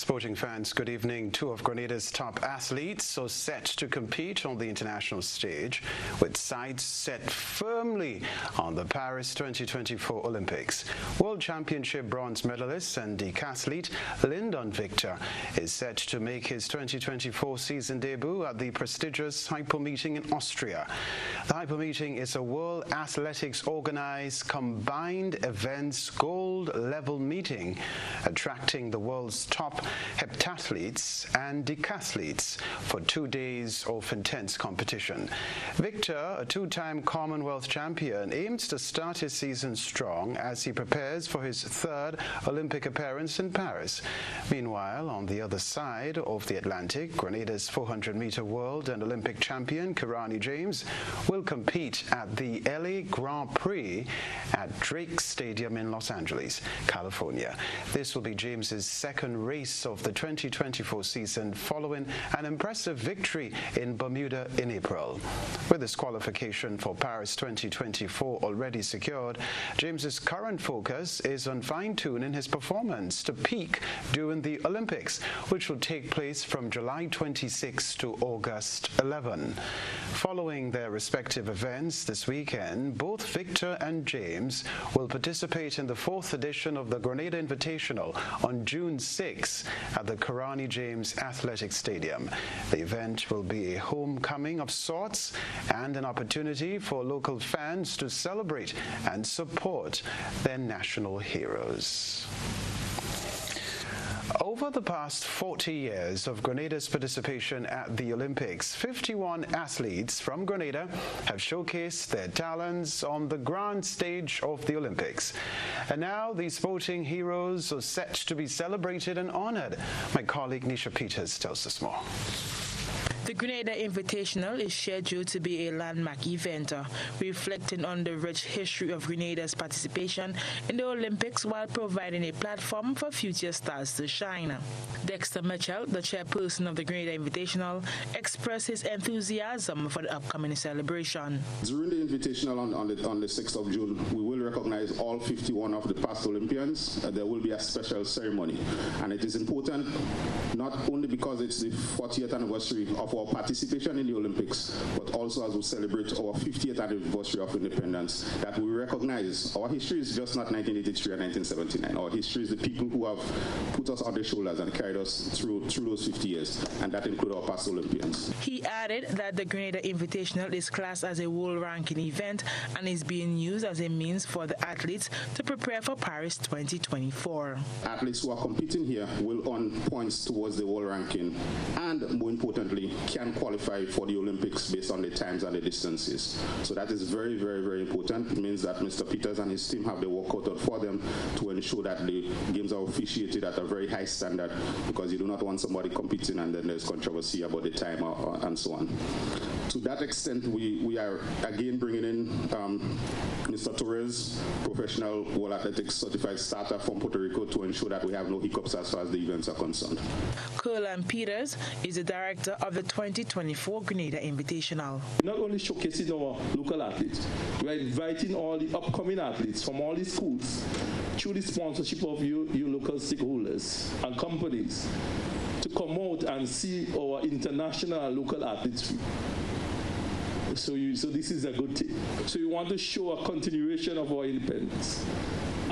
Sporting fans, good evening. Two of Grenada's top athletes are set to compete on the international stage, with sights set firmly on the Paris 2024 Olympics. World Championship bronze medalist and decathlete Lyndon Victor is set to make his 2024 season debut at the prestigious Hypo Meeting in Austria. The Hypo Meeting is a World Athletics organized combined events gold-level meeting attracting the world's top heptathletes and decathletes for 2 days of intense competition. Victor, a two-time Commonwealth champion, aims to start his season strong as he prepares for his third Olympic appearance in Paris. Meanwhile, on the other side of the Atlantic, Grenada's 400-meter world and Olympic champion Kirani James will compete at the LA Grand Prix at Drake Stadium in Los Angeles, California. This will be James's second race of the 2024 season following an impressive victory in Bermuda in April. With his qualification for Paris 2024 already secured, James's current focus is on fine-tuning his performance to peak during the Olympics, which will take place from July 26 to August 11. Following their respective events this weekend, both Victor and James will participate in the fourth edition of the Grenada Invitational on June 6 at the Kirani James Athletic Stadium. The event will be a homecoming of sorts and an opportunity for local fans to celebrate and support their national heroes. Over the past 40 years of Grenada's participation at the Olympics, 51 athletes from Grenada have showcased their talents on the grand stage of the Olympics. And now these sporting heroes are set to be celebrated and honored. My colleague Nisha Peters tells us more. The Grenada Invitational is scheduled to be a landmark event, reflecting on the rich history of Grenada's participation in the Olympics while providing a platform for future stars to shine. Dexter Mitchell, the chairperson of the Grenada Invitational, expressed his enthusiasm for the upcoming celebration. During the Invitational on the 6th of June, we will recognize all 51 of the past Olympians. There will be a special ceremony, and it is important not only because it's the 40th anniversary of our participation in the Olympics, but also as we celebrate our 50th anniversary of independence, that we recognize our history is just not 1983 and 1979. Our history is the people who have put us on their shoulders and carried us through those 50 years, and that includes our past Olympians. He added that the Grenada Invitational is classed as a world ranking event and is being used as a means for the athletes to prepare for Paris 2024. Athletes who are competing here will earn points towards the world ranking and, more importantly, can qualify for the Olympics based on the times and the distances. So that is very, very, very important. It means that Mr. Peters and his team have the work cut out for them to ensure that the games are officiated at a very high standard, because you do not want somebody competing and then there's controversy about the time and so on. To that extent, we are again bringing in Mr. Torres, professional World Athletics certified starter from Puerto Rico, to ensure that we have no hiccups as far as the events are concerned. Curlan Peters is the director of the 2024 Grenada Invitational. Not only showcasing our local athletes, we are inviting all the upcoming athletes from all the schools through the sponsorship of you local stakeholders and companies to come out and see our international local athletes. So this is a good thing. So we want to show a continuation of our independence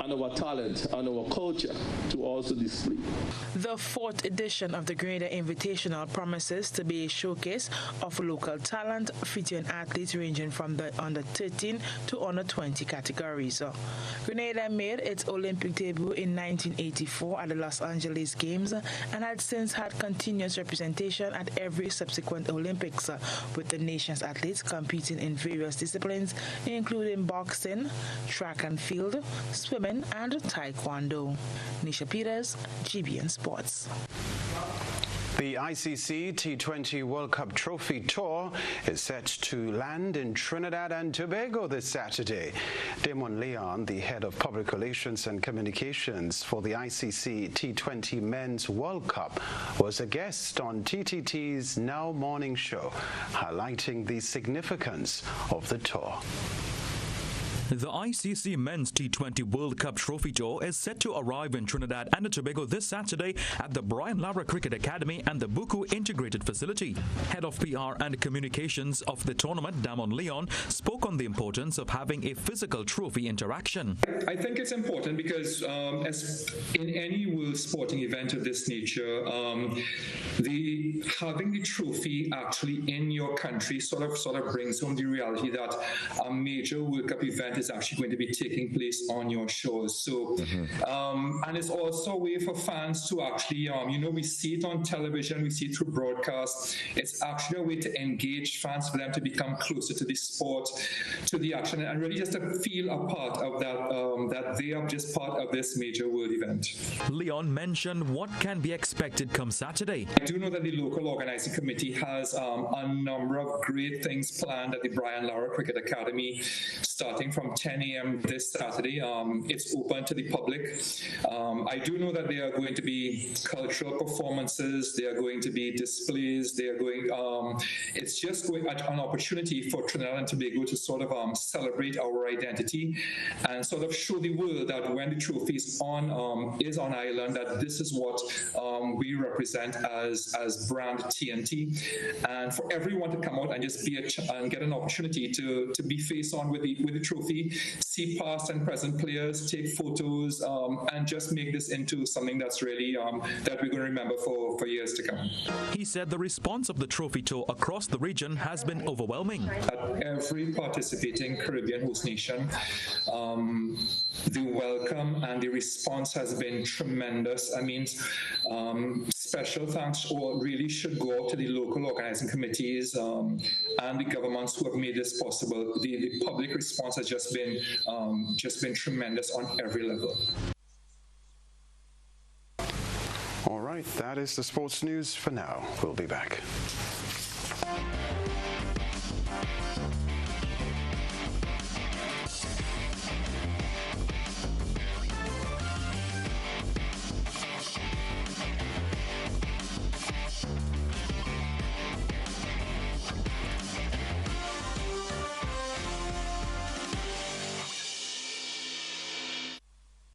and our talent and our culture to also display. The fourth edition of the Grenada Invitational promises to be a showcase of local talent, featuring athletes ranging from the under 13 to under 20 categories. Grenada made its Olympic debut in 1984 at the Los Angeles Games and had since had continuous representation at every subsequent Olympics, with the nation's athletes competing in various disciplines, including boxing, track and field, swimming, and taekwondo. Nisha Peters, GBN Sports. The ICC T20 World Cup Trophy Tour is set to land in Trinidad and Tobago this Saturday. Damon Leon, the head of public relations and communications for the ICC T20 Men's World Cup, was a guest on TTT's Now Morning Show, highlighting the significance of the tour. The ICC Men's T20 World Cup Trophy Tour is set to arrive in Trinidad and Tobago this Saturday at the Brian Lara Cricket Academy and the Buku Integrated Facility. Head of PR and Communications of the tournament, Damon Leon, spoke on the importance of having a physical trophy interaction. I think it's important because as in any world sporting event of this nature, having the trophy actually in your country sort of brings home the reality that a major World Cup event is actually going to be taking place on your shores. So, and it's also a way for fans to actually, we see it on television, we see it through broadcasts. It's actually a way to engage fans, for them to become closer to the sport, to the action, and really just to feel a part of that they are just part of this major world event. Leon mentioned what can be expected come Saturday. I do know that the local organizing committee has a number of great things planned at the Brian Lara Cricket Academy, starting from 10 a.m. this Saturday. It's open to the public. I do know that there are going to be cultural performances, there are going to be displays, it's just going an opportunity for Trinidad and Tobago to sort of celebrate our identity and sort of show the world that when the trophy is on island, that this is what we represent as brand TNT, and for everyone to come out and just and get an opportunity to be face on with the trophy, see past and present players, take photos, and just make this into something that's really that we're going to remember for years to come. He said the response of the trophy tour across the region has been overwhelming. At every participating Caribbean host nation, the welcome and the response has been tremendous. I mean, special thanks really should go out to the local organizing committees and the governments who have made this possible. The public response has just been tremendous on every level. All right, that is the sports news for now. We'll be back.